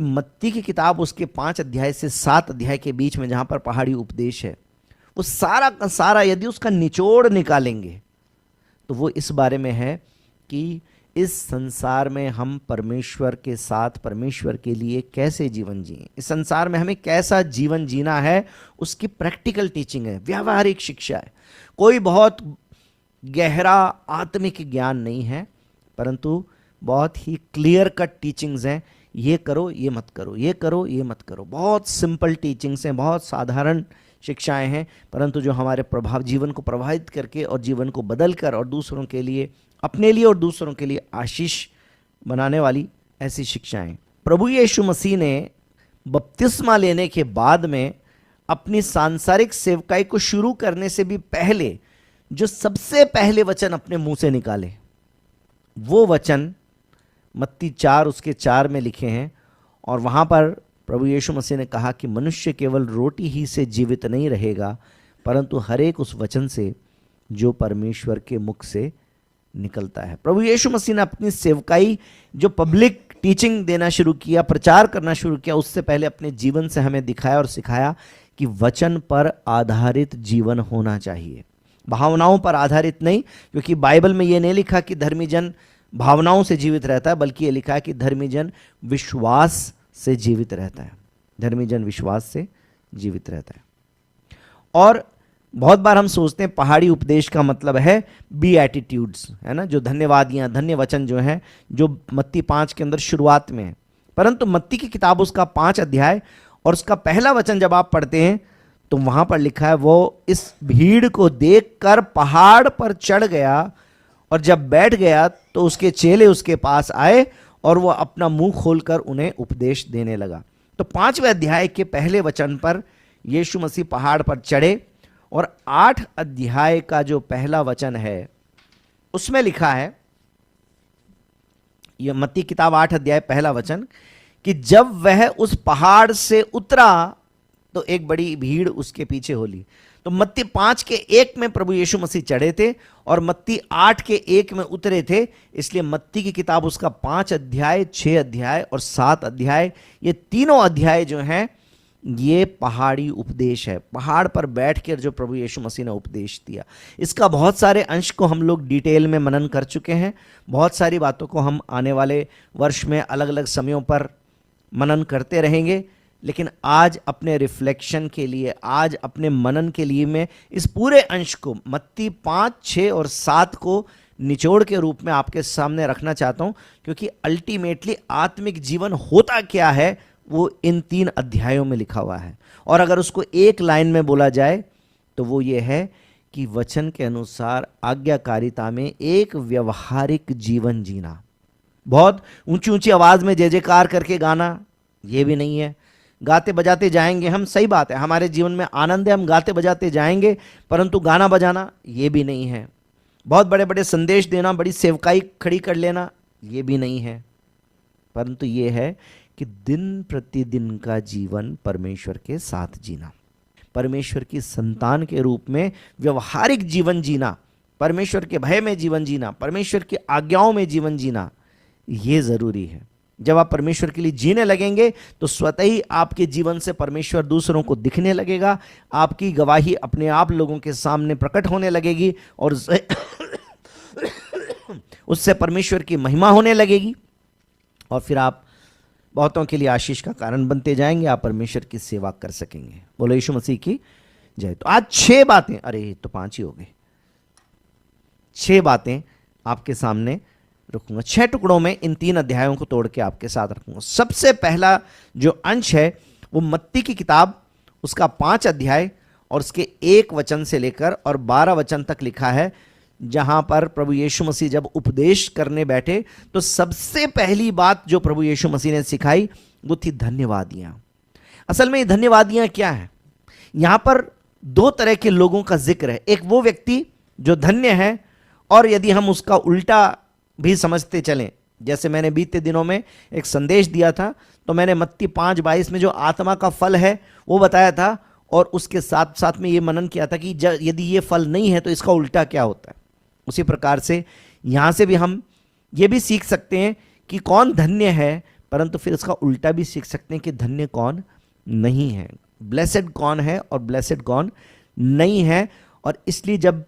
मत्ती की किताब उसके 5 अध्याय से 7 अध्याय के बीच में जहां पर पहाड़ी उपदेश है, वो सारा का सारा यदि उसका निचोड़ निकालेंगे तो वो इस बारे में है कि इस संसार में हम परमेश्वर के साथ, परमेश्वर के लिए कैसे जीवन जिएं, इस संसार में हमें कैसा जीवन जीना है, उसकी प्रैक्टिकल टीचिंग है, व्यावहारिक शिक्षा है। कोई बहुत गहरा आत्मिक ज्ञान नहीं है, परंतु बहुत ही क्लियर कट टीचिंग्स हैं। ये करो, ये मत करो, ये करो, ये मत करो। बहुत सिंपल टीचिंग्स हैं, बहुत साधारण शिक्षाएं हैं, परंतु जो हमारे जीवन को प्रभावित करके और जीवन को बदल कर और दूसरों के लिए, अपने लिए और दूसरों के लिए आशीष बनाने वाली ऐसी शिक्षाएं। प्रभु यीशु मसीह ने बपतिस्मा लेने के बाद में अपनी सांसारिक सेवकाई को शुरू करने से भी पहले जो सबसे पहले वचन अपने मुंह से निकाले, वो वचन मत्ती 4 उसके 4 में लिखे हैं। और वहाँ पर प्रभु यीशु मसीह ने कहा कि मनुष्य केवल रोटी ही से जीवित नहीं रहेगा, परंतु हर एक उस वचन से जो परमेश्वर के मुख से निकलता है। प्रभु यीशु मसीह ने अपनी सेवकाई जो पब्लिक टीचिंग देना शुरू किया, प्रचार करना शुरू किया, उससे पहले अपने जीवन से हमें दिखाया और सिखाया कि वचन पर आधारित जीवन होना चाहिए, भावनाओं पर आधारित नहीं। क्योंकि बाइबल में ये नहीं लिखा कि धर्मी जन भावनाओं से जीवित रहता है, बल्कि ये लिखा है कि धर्मी जन विश्वास से जीवित रहता है, धर्मी जन विश्वास से जीवित रहता है। और बहुत बार हम सोचते हैं पहाड़ी उपदेश का मतलब है बी एटीट्यूड्स, है ना, जो धन्यवादियाँ, धन्य वचन जो हैं, जो मत्ती 5 के अंदर शुरुआत में है। परंतु मत्ती की किताब उसका 5 अध्याय और उसका पहला वचन जब आप पढ़ते हैं तो वहाँ पर लिखा है, वो इस भीड़ को देखकर पहाड़ पर चढ़ गया और जब बैठ गया तो उसके चेले उसके पास आए और वो अपना मुंह खोलकर उन्हें उपदेश देने लगा। तो 5वें अध्याय के पहले वचन पर यीशु मसीह पहाड़ पर चढ़े और 8 अध्याय का जो पहला वचन है उसमें लिखा है, यह मत्ती किताब 8 अध्याय पहला वचन, कि जब वह उस पहाड़ से उतरा तो एक बड़ी भीड़ उसके पीछे हो ली। तो मत्ती 5 के 1 में प्रभु यीशु मसीह चढ़े थे और मत्ती 8 के 1 में उतरे थे। इसलिए मत्ती की किताब उसका 5 अध्याय, 6 अध्याय और 7 अध्याय, ये तीनों अध्याय जो हैं ये पहाड़ी उपदेश है। पहाड़ पर बैठकर जो प्रभु यीशु मसीह ने उपदेश दिया, इसका बहुत सारे अंश को हम लोग डिटेल में मनन कर चुके हैं। बहुत सारी बातों को हम आने वाले वर्ष में अलग अलग समयों पर मनन करते रहेंगे, लेकिन आज अपने रिफ्लेक्शन के लिए, आज अपने मनन के लिए मैं इस पूरे अंश को मत्ती 5, 6 और 7 को निचोड़ के रूप में आपके सामने रखना चाहता हूं, क्योंकि अल्टीमेटली आत्मिक जीवन होता क्या है वो इन 3 अध्यायों में लिखा हुआ है। और अगर उसको एक लाइन में बोला जाए तो वो ये है कि वचन के अनुसार आज्ञाकारिता में एक व्यवहारिक जीवन जीना। बहुत ऊंची ऊंची आवाज में जय जयकार करके गाना ये भी नहीं है। गाते बजाते जाएंगे हम, सही बात है, हमारे जीवन में आनंद है, हम गाते बजाते जाएंगे, परंतु गाना बजाना ये भी नहीं है। बहुत बड़े बड़े संदेश देना, बड़ी सेवकाई खड़ी कर लेना ये भी नहीं है, परंतु ये है कि दिन प्रतिदिन का जीवन परमेश्वर के साथ जीना, परमेश्वर की संतान के रूप में व्यवहारिक जीवन जीना, परमेश्वर के भय में जीवन जीना, परमेश्वर की आज्ञाओं में जीवन जीना, ये जरूरी है। जब आप परमेश्वर के लिए जीने लगेंगे तो स्वतः ही आपके जीवन से परमेश्वर दूसरों को दिखने लगेगा, आपकी गवाही अपने आप लोगों के सामने प्रकट होने लगेगी और उससे परमेश्वर की महिमा होने लगेगी और फिर आप बहुतों के लिए आशीष का कारण बनते जाएंगे, आप परमेश्वर की सेवा कर सकेंगे। बोलो यीशु मसीह की जय। तो आज 6 बातें, अरे तो 5 ही हो गए, 6 बातें आपके सामने रखूंगा। 6 टुकड़ों में इन 3 अध्यायों को तोड़ के आपके साथ रखूंगा। सबसे पहला जो अंश है वो मत्ती की किताब उसका 5 अध्याय और उसके 1 वचन से लेकर और 12 वचन तक लिखा है, जहां पर प्रभु यीशु मसीह जब उपदेश करने बैठे तो सबसे पहली बात जो प्रभु यीशु मसीह ने सिखाई वो थी धन्यवादियां। असल में ये धन्यवादियां क्या है? यहां पर 2 तरह के लोगों का जिक्र है। एक वो व्यक्ति जो धन्य है, और यदि हम उसका उल्टा भी समझते चलें, जैसे मैंने बीते दिनों में एक संदेश दिया था, तो मैंने मत्ती 5:22 में जो आत्मा का फल है वो बताया था, और उसके साथ साथ में ये मनन किया था कि यदि ये फल नहीं है तो इसका उल्टा क्या होता है। उसी प्रकार से यहां से भी हम ये भी सीख सकते हैं कि कौन धन्य है, परंतु फिर इसका उल्टा भी सीख सकते हैं कि धन्य कौन नहीं है, ब्लेसेड कौन है और ब्लेसेड कौन नहीं है। और इसलिए जब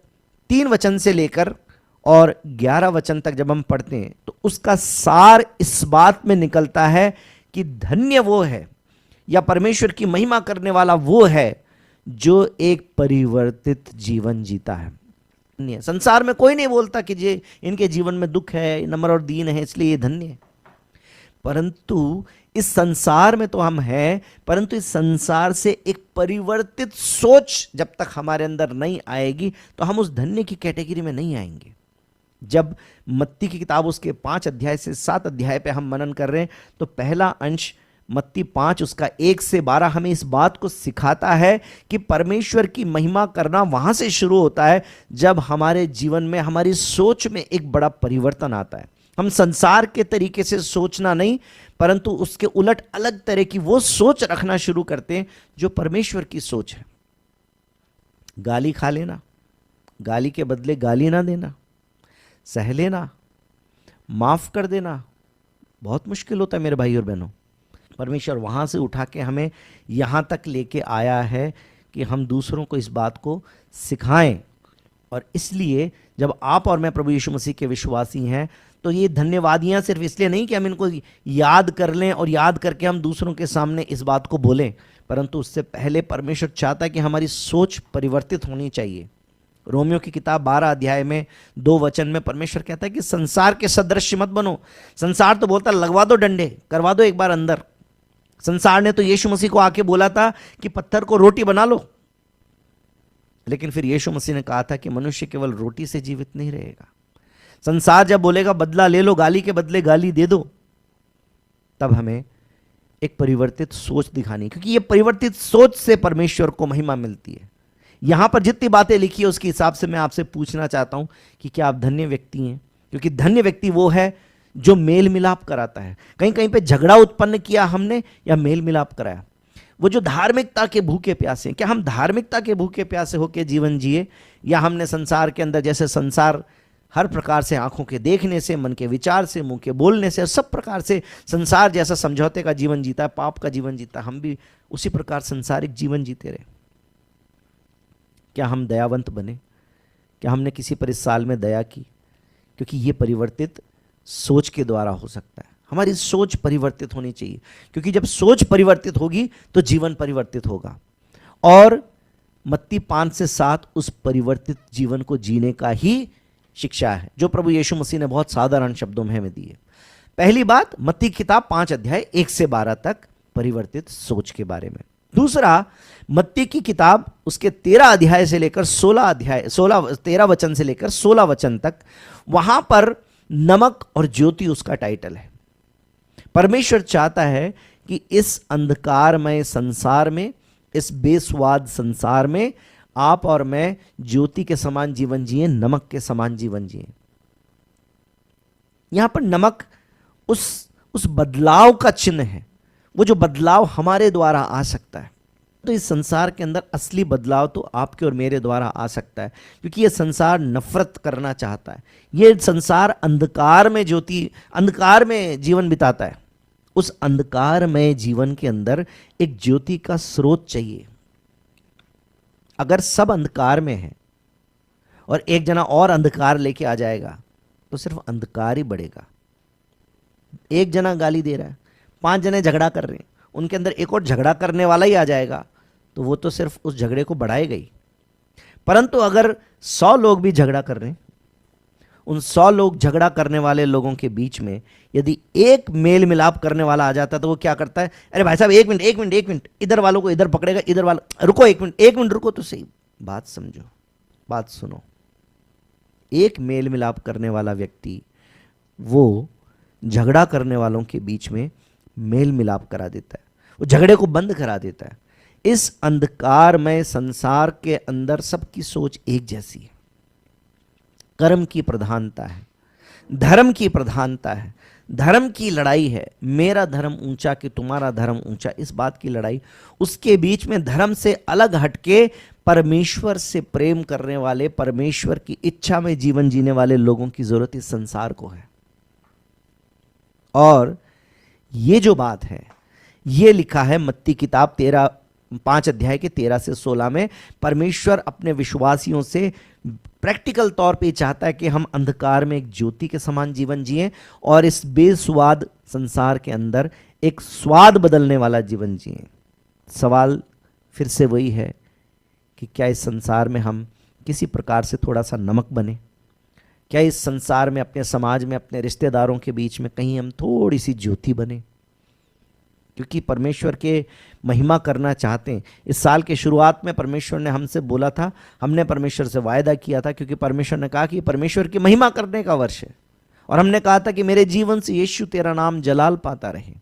3 वचन से लेकर और 11 वचन तक जब हम पढ़ते हैं तो उसका सार इस बात में निकलता है कि धन्य वो है या परमेश्वर की महिमा करने वाला वो है जो एक परिवर्तित जीवन जीता है। संसार में कोई नहीं बोलता कि ये इनके जीवन में दुख है, नम्र और दीन है इसलिए ये धन्य है, परंतु इस संसार में तो हम हैं, परंतु इस संसार से एक परिवर्तित सोच जब तक हमारे अंदर नहीं आएगी तो हम उस धन्य की कैटेगरी में नहीं आएंगे। जब मत्ती की किताब उसके 5 अध्याय से 7 अध्याय पे हम मनन कर रहे हैं तो पहला अंश मत्ती 5 उसका 1 से 12 हमें इस बात को सिखाता है कि परमेश्वर की महिमा करना वहां से शुरू होता है जब हमारे जीवन में, हमारी सोच में एक बड़ा परिवर्तन आता है। हम संसार के तरीके से सोचना नहीं, परंतु उसके उलट अलग तरह की वो सोच रखना शुरू करते हैं जो परमेश्वर की सोच है। गाली खा लेना, गाली के बदले गाली ना देना, सह लेना, माफ कर देना बहुत मुश्किल होता है मेरे भाई और बहनों। परमेश्वर वहां से उठा के हमें यहां तक लेके आया है कि हम दूसरों को इस बात को सिखाएं। और इसलिए जब आप और मैं प्रभु यीशु मसीह के विश्वासी हैं तो ये धन्यवादियां सिर्फ इसलिए नहीं कि हम इनको याद कर लें और याद करके हम दूसरों के सामने इस बात को बोलें, परंतु उससे पहले परमेश्वर चाहता है कि हमारी सोच परिवर्तित होनी चाहिए। रोमियो की किताब 12 अध्याय में 2 वचन में परमेश्वर कहता है कि संसार के सदृश मत बनो। संसार तो बोलता लगवा दो डंडे, करवा दो एक बार अंदर। संसार ने तो यीशु मसीह को आके बोला था कि पत्थर को रोटी बना लो, लेकिन फिर यीशु मसीह ने कहा था कि मनुष्य केवल रोटी से जीवित नहीं रहेगा। संसार जब बोलेगा बदला ले लो, गाली के बदले गाली दे दो, तब हमें एक परिवर्तित सोच दिखानी, क्योंकि ये परिवर्तित सोच से परमेश्वर को महिमा मिलती है। यहां पर जितनी बातें लिखी है उसके हिसाब से मैं आपसे पूछना चाहता हूं कि क्या आप धन्य व्यक्ति हैं? क्योंकि धन्य व्यक्ति वो है जो मेल मिलाप कराता है। कहीं कहीं पे झगड़ा उत्पन्न किया हमने या मेल मिलाप कराया। वो जो धार्मिकता के भूखे प्यासे हैं, क्या हम धार्मिकता के भूखे प्यासे होकर जीवन जिए, या हमने संसार के अंदर, जैसे संसार हर प्रकार से, आंखों के देखने से, मन के विचार से, मुंह के बोलने से, सब प्रकार से संसार जैसा समझौते का जीवन जीता है, पाप का जीवन जीता है, हम भी उसी प्रकार संसारिक जीवन जीते रहे? क्या हम दयावंत बने? क्या हमने किसी पर इस साल में दया की? क्योंकि ये परिवर्तित सोच के द्वारा हो सकता है। हमारी सोच परिवर्तित होनी चाहिए, क्योंकि जब सोच परिवर्तित होगी तो जीवन परिवर्तित होगा। और मत्ती 5 से 7 उस परिवर्तित जीवन को जीने का ही शिक्षा है जो प्रभु यीशु मसीह ने बहुत साधारण शब्दों में हमें दी है। पहली बात, मत्ती की किताब 5 अध्याय 1 से 12 तक परिवर्तित सोच के बारे में। दूसरा, मत्ती की किताब उसके 13 अध्याय से लेकर 13 वचन से लेकर 16 वचन तक, वहां पर नमक और ज्योति उसका टाइटल है। परमेश्वर चाहता है कि इस अंधकारमय संसार में, इस बेस्वाद संसार में आप और मैं ज्योति के समान जीवन जिए, नमक के समान जीवन जिए। यहां पर नमक उस बदलाव का चिन्ह है, वो जो बदलाव हमारे द्वारा आ सकता है। तो इस संसार के अंदर असली बदलाव तो आपके और मेरे द्वारा आ सकता है, क्योंकि ये संसार नफरत करना चाहता है। ये संसार अंधकार में जीवन बिताता है। उस अंधकार में जीवन के अंदर एक ज्योति का स्रोत चाहिए। अगर सब अंधकार में है और एक जना और अंधकार लेके आ जाएगा तो सिर्फ अंधकार ही बढ़ेगा। एक जना गाली दे रहा है, 5 जने झगड़ा कर रहे हैं, उनके अंदर एक और झगड़ा करने वाला ही आ जाएगा तो वो तो सिर्फ उस झगड़े को बढ़ाएगा ही। परंतु अगर 100 लोग भी झगड़ा कर रहे हैं, उन 100 लोग झगड़ा करने वाले लोगों के बीच में यदि एक मेल मिलाप करने वाला आ जाता है तो वो क्या करता है? अरे भाई साहब, एक मिनट, इधर वालों को इधर पकड़ेगा, इधर वाला रुको, एक मिनट रुको, तो सही बात समझो, बात सुनो। एक मेल मिलाप करने वाला व्यक्ति वो झगड़ा करने वालों के बीच में मेल मिलाप करा देता है, वो झगड़े को बंद करा देता है। इस अंधकारमय संसार के अंदर सबकी सोच एक जैसी है। कर्म की प्रधानता है, धर्म की प्रधानता है, धर्म की लड़ाई है। मेरा धर्म ऊंचा कि तुम्हारा धर्म ऊंचा, इस बात की लड़ाई। उसके बीच में धर्म से अलग हटके परमेश्वर से प्रेम करने वाले, परमेश्वर की इच्छा में जीवन जीने वाले लोगों की जरूरत इस संसार को है। और ये जो बात है ये लिखा है मत्ती किताब 5 अध्याय के 13 से 16 में। परमेश्वर अपने विश्वासियों से प्रैक्टिकल तौर पे चाहता है कि हम अंधकार में एक ज्योति के समान जीवन जिएं और इस बेस्वाद संसार के अंदर एक स्वाद बदलने वाला जीवन जिएं। सवाल फिर से वही है कि क्या इस संसार में हम किसी प्रकार से थोड़ा सा नमक बने? क्या इस संसार में, अपने समाज में, अपने रिश्तेदारों के बीच में कहीं हम थोड़ी सी ज्योति बने? क्योंकि परमेश्वर के महिमा करना चाहते हैं। इस साल के शुरुआत में परमेश्वर ने हमसे बोला था, हमने परमेश्वर से वायदा किया था, क्योंकि परमेश्वर ने कहा कि परमेश्वर की महिमा करने का वर्ष है। और हमने कहा था कि मेरे जीवन से यीशु तेरा नाम जलाल पाता रहे।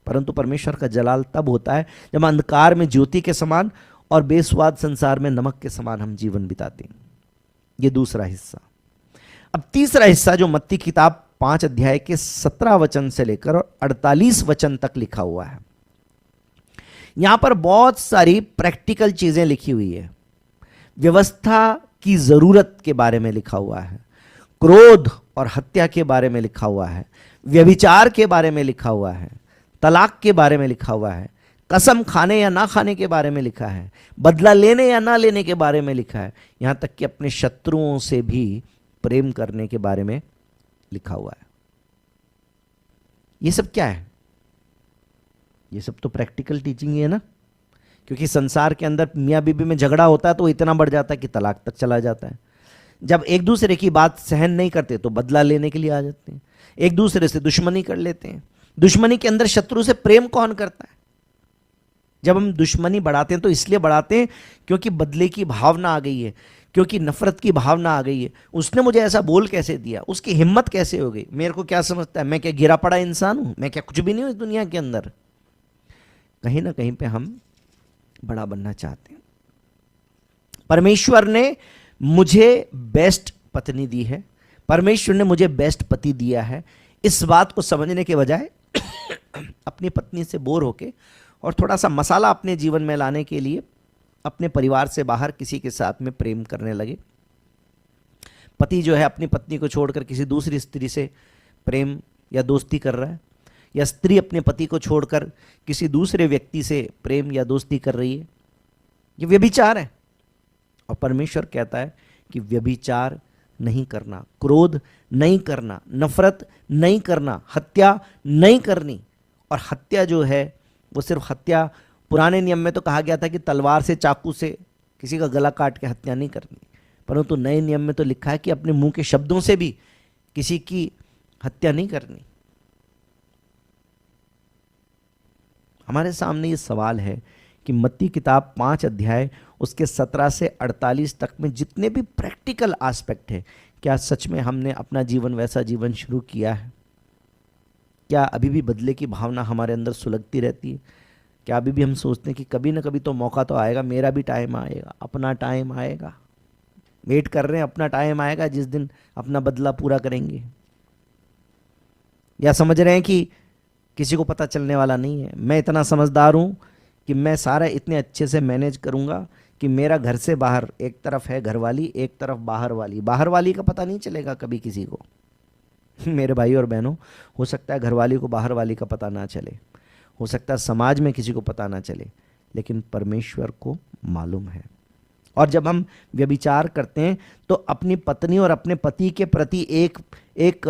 परंतु परमेश्वर का जलाल तब होता है जब अंधकार में ज्योति के समान और बेस्वाद संसार में नमक के समान हम जीवन बिताते हैं। ये दूसरा हिस्सा। अब तीसरा हिस्सा जो मत्ती किताब 5 अध्याय के 17 वचन से लेकर 48 वचन तक लिखा हुआ है। यहां पर बहुत सारी प्रैक्टिकल चीजें लिखी हुई है। व्यवस्था की जरूरत के बारे में लिखा हुआ है, क्रोध और हत्या के बारे में लिखा हुआ है, व्यभिचार के बारे में लिखा हुआ है, तलाक के बारे में लिखा हुआ है, कसम खाने या ना खाने के बारे में लिखा है, बदला लेने या ना लेने के बारे में लिखा है, यहां तक कि अपने शत्रुओं से भी प्रेम करने के बारे में लिखा हुआ है। ये सब क्या है? ये सब तो प्रैक्टिकल टीचिंग ही है ना। क्योंकि संसार के अंदर मियाँ बीबी में झगड़ा होता है तो इतना बढ़ जाता है कि तलाक तक चला जाता है। जब एक दूसरे की बात सहन नहीं करते तो बदला लेने के लिए आ जाते हैं, एक दूसरे से दुश्मनी कर लेते हैं। दुश्मनी के अंदर शत्रु से प्रेम कौन करता है? जब हम दुश्मनी बढ़ाते हैं तो इसलिए बढ़ाते हैं क्योंकि बदले की भावना आ गई है, क्योंकि नफरत की भावना आ गई है। उसने मुझे ऐसा बोल कैसे दिया, उसकी हिम्मत कैसे हो गई, मेरे को क्या समझता है, मैं क्या गिरा पड़ा इंसान हूं, मैं क्या कुछ भी नहीं हूं इस दुनिया के अंदर। कहीं ना कहीं पे हम बड़ा बनना चाहते हैं। परमेश्वर ने मुझे बेस्ट पत्नी दी है, परमेश्वर ने मुझे बेस्ट पति दिया है। इस बात को समझने के बजाय अपनी पत्नी से बोर होके और थोड़ा सा मसाला अपने जीवन में लाने के लिए अपने परिवार से बाहर किसी के साथ में प्रेम करने लगे। पति जो है अपनी पत्नी को छोड़कर किसी दूसरी स्त्री से प्रेम या दोस्ती कर रहा है, या स्त्री अपने पति को छोड़कर किसी दूसरे व्यक्ति से प्रेम या दोस्ती कर रही है। ये व्यभिचार है। और परमेश्वर कहता है कि व्यभिचार नहीं करना, क्रोध नहीं करना, नफरत नहीं करना, हत्या नहीं करनी। और हत्या जो है वो सिर्फ हत्या, पुराने नियम में तो कहा गया था कि तलवार से, चाकू से किसी का गला काट के हत्या नहीं करनी, परंतु नए नियम में तो लिखा है कि अपने मुंह के शब्दों से भी किसी की हत्या नहीं करनी। हमारे सामने ये सवाल है कि मत्ती किताब 5 अध्याय उसके 17 से 48 तक में जितने भी प्रैक्टिकल एस्पेक्ट है, क्या सच में हमने अपना जीवन वैसा जीवन शुरू किया है? क्या अभी भी बदले की भावना हमारे अंदर सुलगती रहती है? क्या अभी भी हम सोचते हैं कि कभी ना कभी तो मौका तो आएगा, मेरा भी टाइम आएगा, अपना टाइम आएगा, वेट कर रहे हैं, अपना टाइम आएगा जिस दिन अपना बदला पूरा करेंगे? या समझ रहे हैं कि किसी को पता चलने वाला नहीं है, मैं इतना समझदार हूं कि मैं सारा इतने अच्छे से मैनेज करूंगा कि मेरा घर से बाहर एक तरफ है घरवाली, एक तरफ बाहर वाली, बाहर वाली का पता नहीं चलेगा कभी किसी को। मेरे भाई और बहनों, हो सकता है घरवाली को बाहर वाली का पता ना चले, हो सकता है समाज में किसी को पता ना चले, लेकिन परमेश्वर को मालूम है। और जब हम व्यभिचार करते हैं तो अपनी पत्नी और अपने पति के प्रति एक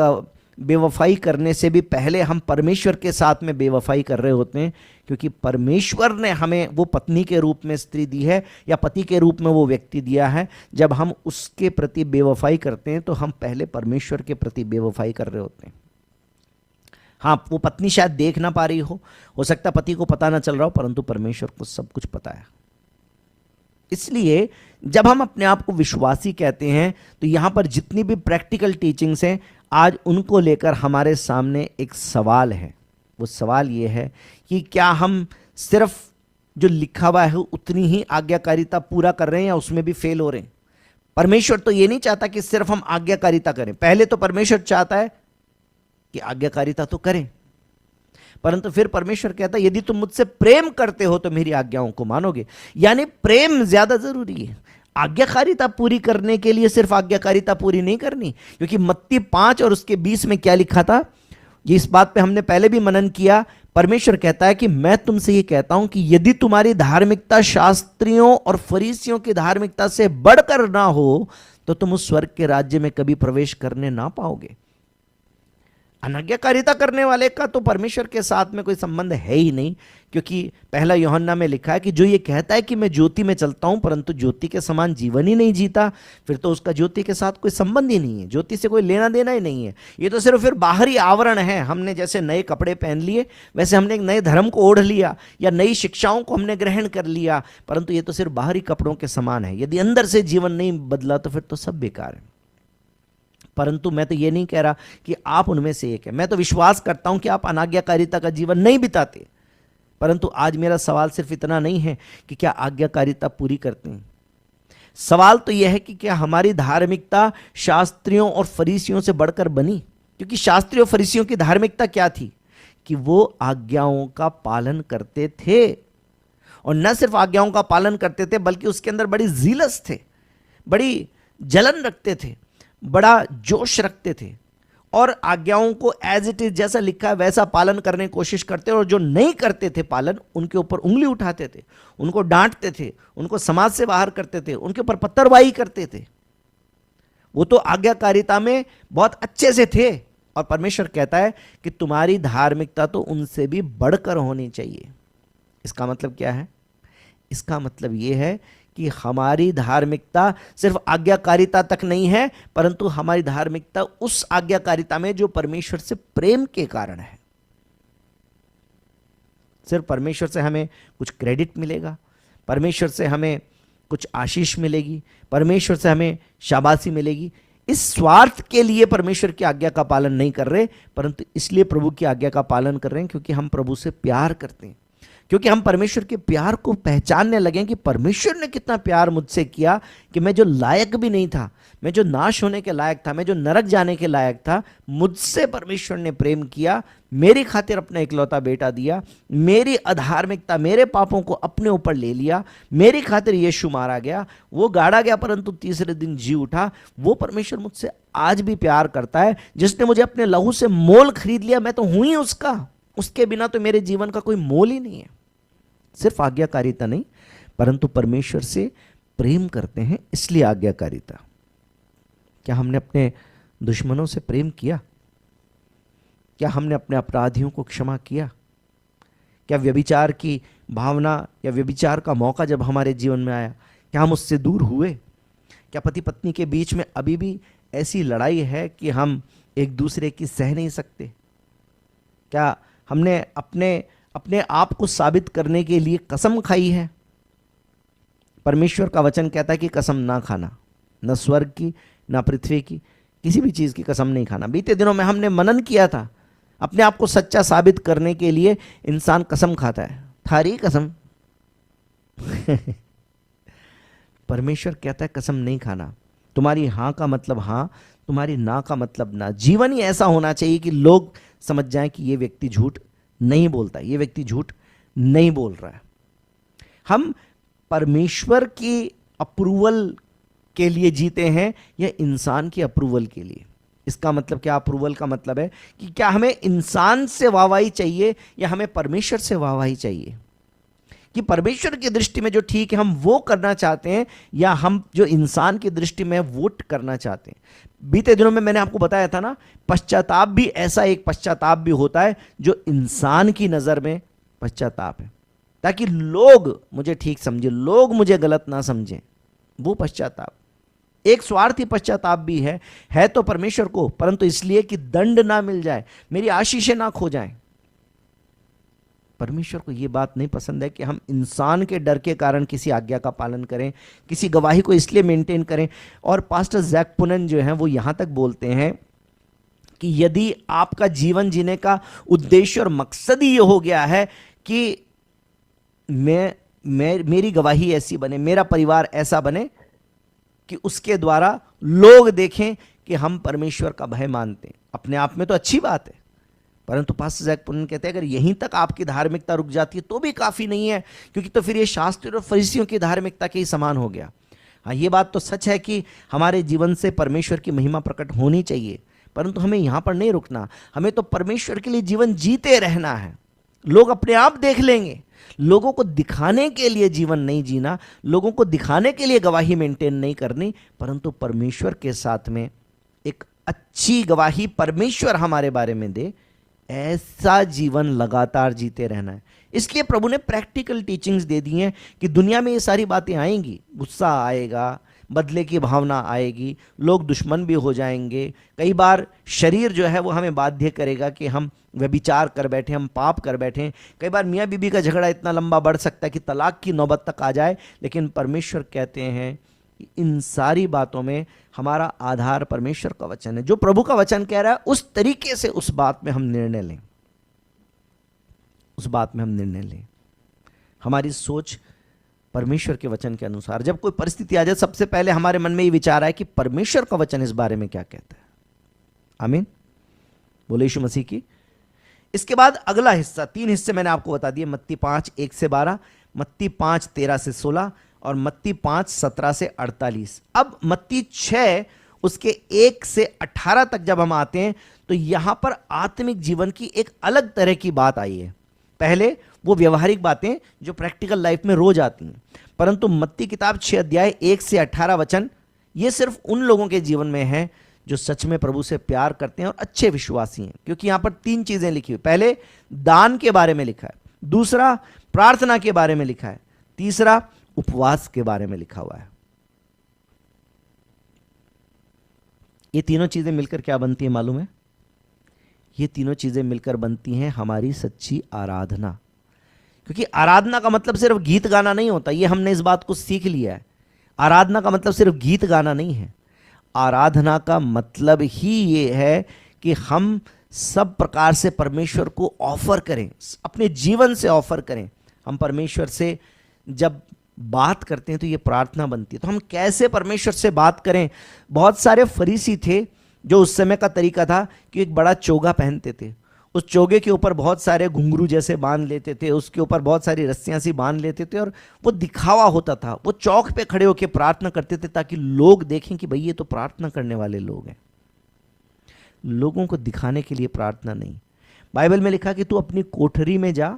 बेवफाई करने से भी पहले हम परमेश्वर के साथ में बेवफाई कर रहे होते हैं, क्योंकि परमेश्वर ने हमें वो पत्नी के रूप में स्त्री दी है या पति के रूप में वो व्यक्ति दिया है। जब हम उसके प्रति बेवफाई करते हैं तो हम पहले परमेश्वर के प्रति बेवफाई कर रहे होते हैं। हाँ, वो पत्नी शायद देख ना पा रही हो सकता पति को पता ना चल रहा हो, परंतु परमेश्वर को सब कुछ पता है। इसलिए जब हम अपने आप को विश्वासी कहते हैं तो यहां पर जितनी भी प्रैक्टिकल टीचिंग्स हैं, आज उनको लेकर हमारे सामने एक सवाल है। वो सवाल ये है कि क्या हम सिर्फ जो लिखा हुआ है उतनी ही आज्ञाकारिता पूरा कर रहे हैं या उसमें भी फेल हो रहे हैं? परमेश्वर तो ये नहीं चाहता कि सिर्फ हम आज्ञाकारिता करें। पहले तो परमेश्वर चाहता है कि आज्ञाकारिता तो करें, परंतु फिर परमेश्वर कहता है यदि तुम मुझसे प्रेम करते हो तो मेरी आज्ञाओं को मानोगे। यानी प्रेम ज्यादा जरूरी है। आज्ञाकारिता पूरी करने के लिए सिर्फ आज्ञाकारिता पूरी नहीं करनी, क्योंकि मत्ती 5 और उसके 20 में क्या लिखा था? ये इस बात पे हमने पहले भी मनन किया। परमेश्वर कहता है कि मैं तुमसे ये कहता हूं कि यदि तुम्हारी धार्मिकता शास्त्रियों और फरीसियों की धार्मिकता से बढ़कर ना हो तो तुम उस स्वर्ग के राज्य में कभी प्रवेश करने ना पाओगे। अनाज्ञाकारिता करने वाले का तो परमेश्वर के साथ में कोई संबंध है ही नहीं, क्योंकि पहला यूहन्ना में लिखा है कि जो ये कहता है कि मैं ज्योति में चलता हूं परंतु ज्योति के समान जीवन ही नहीं जीता, फिर तो उसका ज्योति के साथ कोई संबंध ही नहीं है, ज्योति से कोई लेना देना ही नहीं है। ये तो सिर्फ फिर बाहरी आवरण है। हमने जैसे नए कपड़े पहन लिए वैसे हमने एक नए धर्म को ओढ़ लिया या नई शिक्षाओं को हमने ग्रहण कर लिया, परंतु ये तो सिर्फ बाहरी कपड़ों के समान है। यदि अंदर से जीवन नहीं बदला तो फिर तो सब बेकार है। परंतु मैं तो ये नहीं कह रहा कि आप उनमें से एक है। मैं तो विश्वास करता हूं कि आप अनाज्ञाकारिता का जीवन नहीं बिताते, परंतु आज मेरा सवाल सिर्फ इतना नहीं है कि क्या आज्ञाकारिता पूरी करते हैं। सवाल तो यह है कि क्या हमारी धार्मिकता शास्त्रियों और फरीसियों से बढ़कर बनी। क्योंकि शास्त्रियों और फरीसियों की धार्मिकता क्या थी कि वो आज्ञाओं का पालन करते थे, और न सिर्फ आज्ञाओं का पालन करते थे बल्कि उसके अंदर बड़ी जीलस थे, बड़ी जलन रखते थे, बड़ा जोश रखते थे, और आज्ञाओं को एज इट इज जैसा लिखा है वैसा पालन करने की कोशिश करते, और जो नहीं करते थे पालन उनके ऊपर उंगली उठाते थे, उनको डांटते थे, उनको समाज से बाहर करते थे, उनके ऊपर पत्थरबाजी करते थे। वो तो आज्ञाकारिता में बहुत अच्छे से थे, और परमेश्वर कहता है कि तुम्हारी धार्मिकता तो उनसे भी बढ़कर होनी चाहिए। इसका मतलब क्या है? इसका मतलब यह है कि हमारी धार्मिकता सिर्फ आज्ञाकारिता तक नहीं है, परंतु हमारी धार्मिकता उस आज्ञाकारिता में जो परमेश्वर से प्रेम के कारण है। सिर्फ परमेश्वर से हमें कुछ क्रेडिट मिलेगा, परमेश्वर से हमें कुछ आशीष मिलेगी, परमेश्वर से हमें शाबाशी मिलेगी, इस स्वार्थ के लिए परमेश्वर की आज्ञा का पालन नहीं कर रहे, परंतु इसलिए प्रभु की आज्ञा का पालन कर रहे हैं क्योंकि हम प्रभु से प्यार करते हैं, क्योंकि हम परमेश्वर के प्यार को पहचानने लगे कि परमेश्वर ने कितना प्यार मुझसे किया कि मैं जो लायक भी नहीं था, मैं जो नाश होने के लायक था, मैं जो नरक जाने के लायक था, मुझसे परमेश्वर ने प्रेम किया, मेरी खातिर अपना इकलौता बेटा दिया, मेरी अधार्मिकता मेरे पापों को अपने ऊपर ले लिया, मेरी खातिर यीशु मारा गया, वो गाड़ा गया परंतु तीसरे दिन जी उठा। वो परमेश्वर मुझसे आज भी प्यार करता है, जिसने मुझे अपने लहू से मोल खरीद लिया। मैं तो हूं ही उसका, उसके बिना तो मेरे जीवन का कोई मोल ही नहीं है। सिर्फ आज्ञाकारिता नहीं, परंतु परमेश्वर से प्रेम करते हैं इसलिए आज्ञाकारिता। क्या हमने अपने दुश्मनों से प्रेम किया? क्या हमने अपने अपराधियों को क्षमा किया? क्या व्यभिचार की भावना या व्यभिचार का मौका जब हमारे जीवन में आया, क्या हम उससे दूर हुए? क्या पति पत्नी के बीच में अभी भी ऐसी लड़ाई है कि हम एक दूसरे की सह नहीं सकते? क्या हमने अपने आप को साबित करने के लिए कसम खाई है? परमेश्वर का वचन कहता है कि कसम ना खाना, न स्वर्ग की ना पृथ्वी की, किसी भी चीज की कसम नहीं खाना। बीते दिनों में हमने मनन किया था, अपने आप को सच्चा साबित करने के लिए इंसान कसम खाता है। थारी कसम परमेश्वर कहता है कसम नहीं खाना। तुम्हारी हां का मतलब हां, तुम्हारी ना का मतलब ना। जीवन ही ऐसा होना चाहिए कि लोग समझ जाएं कि ये व्यक्ति झूठ नहीं बोलता, ये व्यक्ति झूठ नहीं बोल रहा है। हम परमेश्वर की अप्रूवल के लिए जीते हैं या इंसान की अप्रूवल के लिए? इसका मतलब क्या? अप्रूवल का मतलब है कि क्या हमें इंसान से वाहवाही चाहिए या हमें परमेश्वर से वाहवाही चाहिए? कि परमेश्वर की दृष्टि में जो ठीक है हम वो करना चाहते हैं, या हम जो इंसान की दृष्टि में वोट करना चाहते हैं। बीते दिनों में मैंने आपको बताया था ना, पश्चाताप भी ऐसा एक पश्चाताप भी होता है जो इंसान की नजर में पश्चाताप है, ताकि लोग मुझे ठीक समझे, लोग मुझे गलत ना समझें। वो पश्चाताप एक स्वार्थी पश्चाताप भी है तो परमेश्वर को, परंतु इसलिए कि दंड ना मिल जाए, मेरी आशीषें ना खो जाएं। परमेश्वर को यह बात नहीं पसंद है कि हम इंसान के डर के कारण किसी आज्ञा का पालन करें, किसी गवाही को इसलिए मेंटेन करें। और पास्टर जैक पुनन जो है वो यहां तक बोलते हैं कि यदि आपका जीवन जीने का उद्देश्य और मकसद ही ये हो गया है कि मेरी गवाही ऐसी बने, मेरा परिवार ऐसा बने कि उसके द्वारा लोग देखें कि हम परमेश्वर का भय मानते हैं, अपने आप में तो अच्छी बात है, परंतु पास्टर जैक पुनन कहते हैं अगर यहीं तक आपकी धार्मिकता रुक जाती है तो भी काफी नहीं है, क्योंकि तो फिर ये शास्त्री और फरीसियों की धार्मिकता के ही समान हो गया। हाँ, ये बात तो सच है कि हमारे जीवन से परमेश्वर की महिमा प्रकट होनी चाहिए, परंतु हमें यहां पर नहीं रुकना, हमें तो परमेश्वर के लिए जीवन जीते रहना है। लोग अपने आप देख लेंगे, लोगों को दिखाने के लिए जीवन नहीं जीना, लोगों को दिखाने के लिए गवाही मेंटेन नहीं करनी, परंतु परमेश्वर के साथ में एक अच्छी गवाही परमेश्वर हमारे बारे में दे, ऐसा जीवन लगातार जीते रहना है। इसलिए प्रभु ने प्रैक्टिकल टीचिंग्स दे दी हैं कि दुनिया में ये सारी बातें आएंगी, गुस्सा आएगा, बदले की भावना आएगी, लोग दुश्मन भी हो जाएंगे, कई बार शरीर जो है वो हमें बाध्य करेगा कि हम व्यभिचार कर बैठे, हम पाप कर बैठे, कई बार मियाँ बीबी का झगड़ा इतना लंबा बढ़ सकता है कि तलाक की नौबत तक आ जाए। लेकिन परमेश्वर कहते हैं कि इन सारी बातों में हमारा आधार परमेश्वर का वचन है। जो प्रभु का वचन कह रहा है उस तरीके से उस बात में हम निर्णय लें, उस बात में हम निर्णय लें, हमारी सोच परमेश्वर के वचन के अनुसार। जब कोई परिस्थिति आ जाए, सबसे पहले हमारे मन में ये विचार आए कि परमेश्वर का वचन इस बारे में क्या कहता है। आमीन, बोले यीशु मसीह की। इसके बाद अगला हिस्सा, 3 हिस्से मैंने आपको बता दिए, मत्ती 5 1 से 12, मत्ती 5 13 से 16 और मत्ती 5 17 से 48। अब मत्ती 6 उसके 1 से 18 तक जब हम आते हैं तो यहां पर आत्मिक जीवन की एक अलग तरह की बात आई है। पहले वो व्यवहारिक बातें जो प्रैक्टिकल लाइफ में रोज आती हैं, परंतु मत्ती किताब 6 अध्याय 1 से 18 वचन ये सिर्फ उन लोगों के जीवन में है जो सच में प्रभु से प्यार करते हैं और अच्छे विश्वासी हैं। क्योंकि यहां पर 3 चीजें लिखी हुई, पहले दान के बारे में लिखा है, दूसरा प्रार्थना के बारे में लिखा है, तीसरा उपवास के बारे में लिखा हुआ है। ये तीनों चीजें मिलकर क्या बनती है मालूम है? ये तीनों चीजें मिलकर बनती हैं हमारी सच्ची आराधना। क्योंकि आराधना का मतलब सिर्फ गीत गाना नहीं होता, ये हमने इस बात को सीख लिया है। आराधना का मतलब सिर्फ गीत गाना नहीं है, आराधना का मतलब ही ये है कि हम सब प्रकार से परमेश्वर को ऑफर करें, अपने जीवन से ऑफर करें। हम परमेश्वर से जब बात करते हैं तो ये प्रार्थना बनती है। तो हम कैसे परमेश्वर से बात करें? बहुत सारे फरीसी थे जो उस समय का तरीका था कि एक बड़ा चोगा पहनते थे, उस चोगे के ऊपर बहुत सारे घुंघरू जैसे बांध लेते थे, उसके ऊपर बहुत सारी रस्सियां सी बांध लेते थे और वो दिखावा होता था। वो चौक पे खड़े होकर प्रार्थना करते थे ताकि लोग देखें कि भाई ये तो प्रार्थना करने वाले लोग हैं। लोगों को दिखाने के लिए प्रार्थना नहीं। बाइबल में लिखा कि तू अपनी कोठरी में जा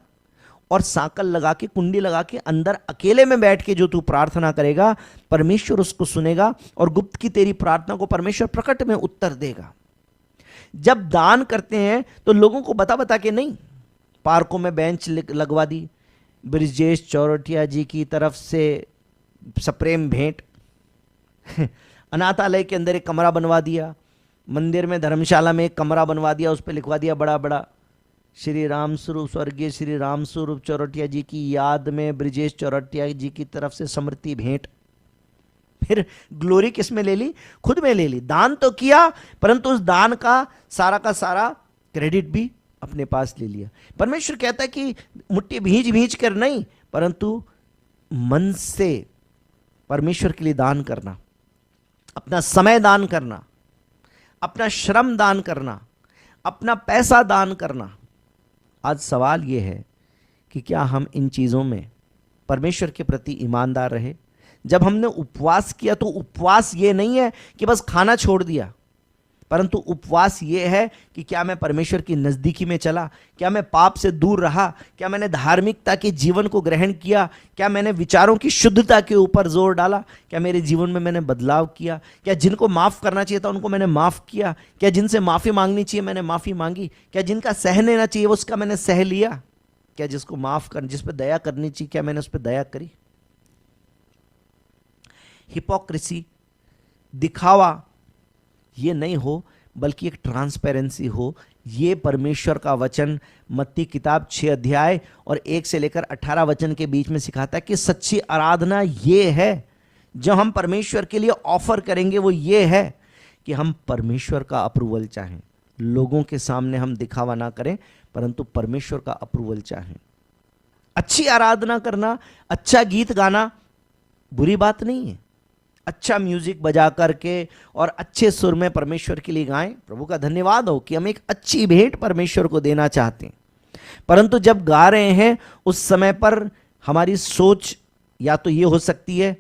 और सांकल लगा के, कुंडी लगा के अंदर अकेले में बैठ के जो तू प्रार्थना करेगा, परमेश्वर उसको सुनेगा और गुप्त की तेरी प्रार्थना को परमेश्वर प्रकट में उत्तर देगा। जब दान करते हैं तो लोगों को बता बता के नहीं, पार्कों में बेंच लगवा दी, ब्रिजेश चौरटिया जी की तरफ से सप्रेम भेंट, अनाथालय के अंदर एक कमरा बनवा दिया, मंदिर में धर्मशाला में एक कमरा बनवा दिया, उस पर लिखवा दिया बड़ा बड़ा श्री राम स्वरूप, स्वर्गीय श्री राम स्वरूप चौरटिया जी की याद में ब्रिजेश चौरटिया जी की तरफ से स्मृति भेंट। फिर ग्लोरी किस में ले ली? खुद में ले ली। दान तो किया परंतु उस दान का सारा क्रेडिट भी अपने पास ले लिया। परमेश्वर कहता है कि मुट्ठी भींच भींच कर नहीं, परंतु मन से परमेश्वर के लिए दान करना, अपना समय दान करना, अपना श्रम दान करना, अपना पैसा दान करना। आज सवाल यह है कि क्या हम इन चीज़ों में परमेश्वर के प्रति ईमानदार रहे? जब हमने उपवास किया तो उपवास ये नहीं है कि बस खाना छोड़ दिया, परंतु उपवास ये है कि क्या मैं परमेश्वर की नज़दीकी में चला, क्या मैं पाप से दूर रहा, क्या मैंने धार्मिकता के जीवन को ग्रहण किया, क्या मैंने विचारों की शुद्धता के ऊपर जोर डाला, क्या मेरे जीवन में मैंने बदलाव किया, क्या जिनको माफ़ करना चाहिए था उनको मैंने माफ़ किया, क्या जिनसे माफ़ी मांगनी चाहिए मैंने माफ़ी मांगी, क्या जिनका सह लेना चाहिए उसका मैंने सह लिया, क्या जिसको माफ़ कर, जिस पर दया करनी चाहिए क्या मैंने उस पर दया करी। हिपोक्रेसी, दिखावा ये नहीं हो बल्कि एक ट्रांसपेरेंसी हो। ये परमेश्वर का वचन मत्ती किताब 6 अध्याय और 1 से लेकर 18 वचन के बीच में सिखाता है कि सच्ची आराधना ये है। जो हम परमेश्वर के लिए ऑफर करेंगे वो ये है कि हम परमेश्वर का अप्रूवल चाहें, लोगों के सामने हम दिखावा ना करें परंतु परमेश्वर का अप्रूवल चाहें। अच्छी आराधना करना, अच्छा गीत गाना बुरी बात नहीं है। अच्छा म्यूजिक बजा करके और अच्छे सुर में परमेश्वर के लिए गाएं, प्रभु का धन्यवाद हो कि हम एक अच्छी भेंट परमेश्वर को देना चाहते हैं। परंतु जब गा रहे हैं उस समय पर हमारी सोच या तो ये हो सकती है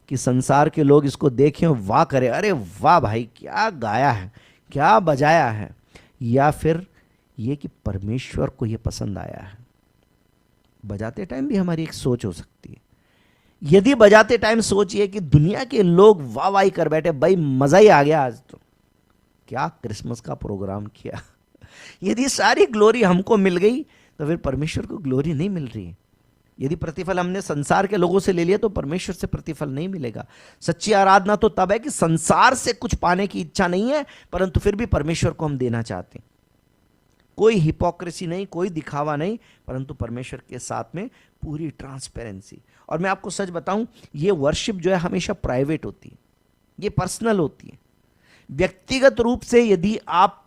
कि संसार के लोग इसको देखें, वाह करें, अरे वाह भाई क्या गाया है, क्या बजाया है, या फिर ये कि परमेश्वर को ये पसंद आया है। बजाते टाइम भी हमारी एक सोच हो सकती है। यदि बजाते टाइम सोचिए कि दुनिया के लोग वाह वाही कर बैठे, भाई मजा ही आ गया, आज तो क्या क्रिसमस का प्रोग्राम किया, यदि सारी ग्लोरी हमको मिल गई तो फिर परमेश्वर को ग्लोरी नहीं मिल रही है। यदि प्रतिफल हमने संसार के लोगों से ले लिया तो परमेश्वर से प्रतिफल नहीं मिलेगा। सच्ची आराधना तो तब है कि संसार से कुछ पाने की इच्छा नहीं है, परंतु फिर भी परमेश्वर को हम देना चाहते हैं। कोई हिपोक्रेसी नहीं, कोई दिखावा नहीं, परंतु परमेश्वर के साथ में पूरी ट्रांसपेरेंसी। और मैं आपको सच बताऊं, ये वर्शिप जो है हमेशा प्राइवेट होती है, ये पर्सनल होती है। व्यक्तिगत रूप से यदि आप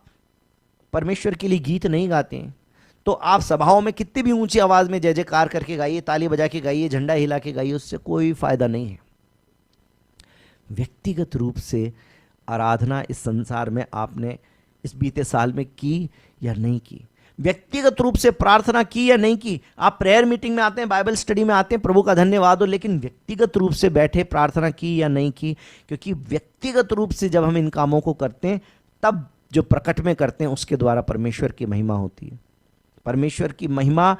परमेश्वर के लिए गीत नहीं गाते हैं तो आप सभाओं में कितनी भी ऊंची आवाज में जय जयकार करके गाइए, ताली बजा के गाइए, झंडा हिला के गाइए, उससे कोई फायदा नहीं है। व्यक्तिगत रूप से आराधना इस संसार में आपने इस बीते साल में की या नहीं की, व्यक्तिगत रूप से प्रार्थना की या नहीं की। आप प्रेयर मीटिंग में आते हैं, बाइबल स्टडी में आते हैं, प्रभु का धन्यवाद हो, लेकिन व्यक्तिगत रूप से बैठे प्रार्थना की या नहीं की। क्योंकि व्यक्तिगत रूप से जब हम इन कामों को करते हैं तब जो प्रकट में करते हैं उसके द्वारा परमेश्वर की महिमा होती है। परमेश्वर की महिमा,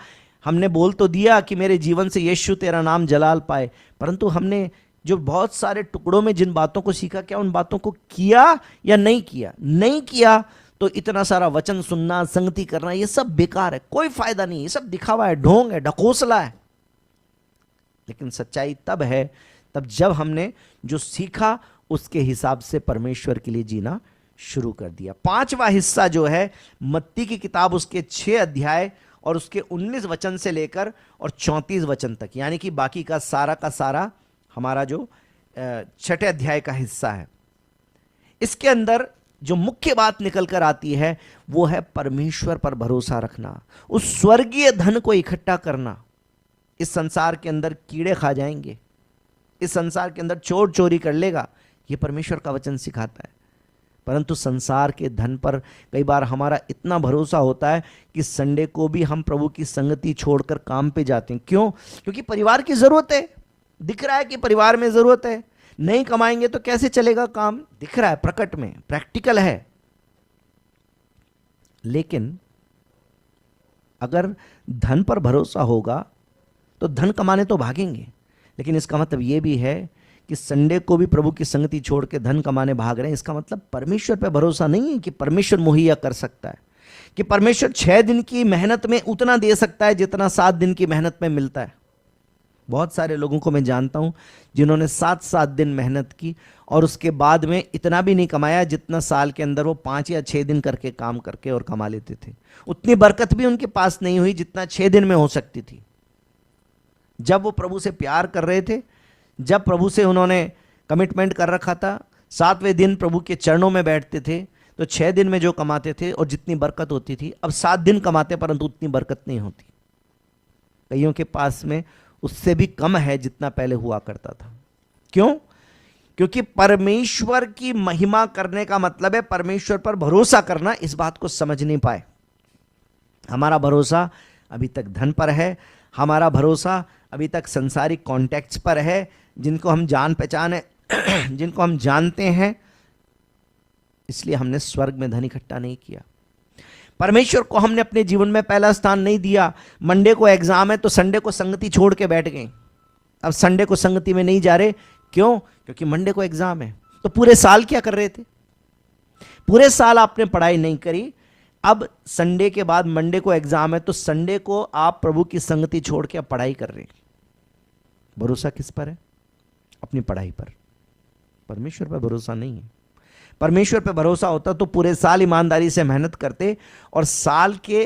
हमने बोल तो दिया कि मेरे जीवन से यीशु तेरा नाम जलाल पाए, परंतु हमने जो बहुत सारे टुकड़ों में जिन बातों को सीखा, क्या उन बातों को किया या नहीं किया? नहीं किया तो इतना सारा वचन सुनना, संगति करना, ये सब बेकार है, कोई फायदा नहीं, ये सब दिखावा है, ढोंग है, ढकोसला है। लेकिन सच्चाई तब है तब जब हमने जो सीखा उसके हिसाब से परमेश्वर के लिए जीना शुरू कर दिया। पांचवा हिस्सा जो है मत्ती की किताब, उसके 6 अध्याय और उसके 19 वचन से लेकर और 34 वचन तक, यानी कि बाकी का सारा हमारा जो 6 अध्याय का हिस्सा है, इसके अंदर जो मुख्य बात निकल कर आती है वो है परमेश्वर पर भरोसा रखना, उस स्वर्गीय धन को इकट्ठा करना। इस संसार के अंदर कीड़े खा जाएंगे, इस संसार के अंदर चोर चोरी कर लेगा, ये परमेश्वर का वचन सिखाता है। परंतु संसार के धन पर कई बार हमारा इतना भरोसा होता है कि संडे को भी हम प्रभु की संगति छोड़कर काम पे जाते हैं। क्यों? क्योंकि परिवार की जरूरत है, दिख रहा है कि परिवार में जरूरत है, नहीं कमाएंगे तो कैसे चलेगा काम, दिख रहा है, प्रकट में, प्रैक्टिकल है। लेकिन अगर धन पर भरोसा होगा तो धन कमाने तो भागेंगे, लेकिन इसका मतलब यह भी है कि संडे को भी प्रभु की संगति छोड़ के धन कमाने भाग रहे हैं। इसका मतलब परमेश्वर पर भरोसा नहीं है कि परमेश्वर मुहैया कर सकता है, कि परमेश्वर 6 दिन की मेहनत में उतना दे सकता है जितना 7 दिन की मेहनत में मिलता है। बहुत सारे लोगों को मैं जानता हूं जिन्होंने 7-7 दिन मेहनत की और उसके बाद में इतना भी नहीं कमाया जितना साल के अंदर वो 5 या 6 दिन करके काम करके और कमा लेते थे। उतनी बरकत भी उनके पास नहीं हुई जितना 6 दिन में हो सकती थी। जब वो प्रभु से प्यार कर रहे थे, जब प्रभु से उन्होंने कमिटमेंट कर रखा था, 7वें दिन प्रभु के चरणों में बैठते थे, तो 6 दिन में जो कमाते थे और जितनी बरकत होती थी, अब 7 दिन कमाते परंतु उतनी बरकत नहीं होती। कईयों के पास में उससे भी कम है जितना पहले हुआ करता था। क्यों? क्योंकि परमेश्वर की महिमा करने का मतलब है परमेश्वर पर भरोसा करना। इस बात को समझ नहीं पाए। हमारा भरोसा अभी तक धन पर है, हमारा भरोसा अभी तक संसारिक कॉन्टैक्ट्स पर है, जिनको हम जान पहचान है, जिनको हम जानते हैं, इसलिए हमने स्वर्ग में धन इकट्ठा नहीं किया। परमेश्वर को हमने अपने जीवन में पहला स्थान नहीं दिया। मंडे को एग्जाम है तो संडे को संगति छोड़ के बैठ गए, अब संडे को संगति में नहीं जा रहे। क्यों? क्योंकि मंडे को एग्जाम है। तो पूरे साल क्या कर रहे थे? पूरे साल आपने पढ़ाई नहीं करी, अब संडे के बाद मंडे को एग्जाम है तो संडे को आप प्रभु की संगति छोड़ के अब पढ़ाई कर रहे हैं। भरोसा किस पर है? अपनी पढ़ाई पर। परमेश्वर पर भरोसा नहीं है। परमेश्वर पर भरोसा होता तो पूरे साल ईमानदारी से मेहनत करते और साल के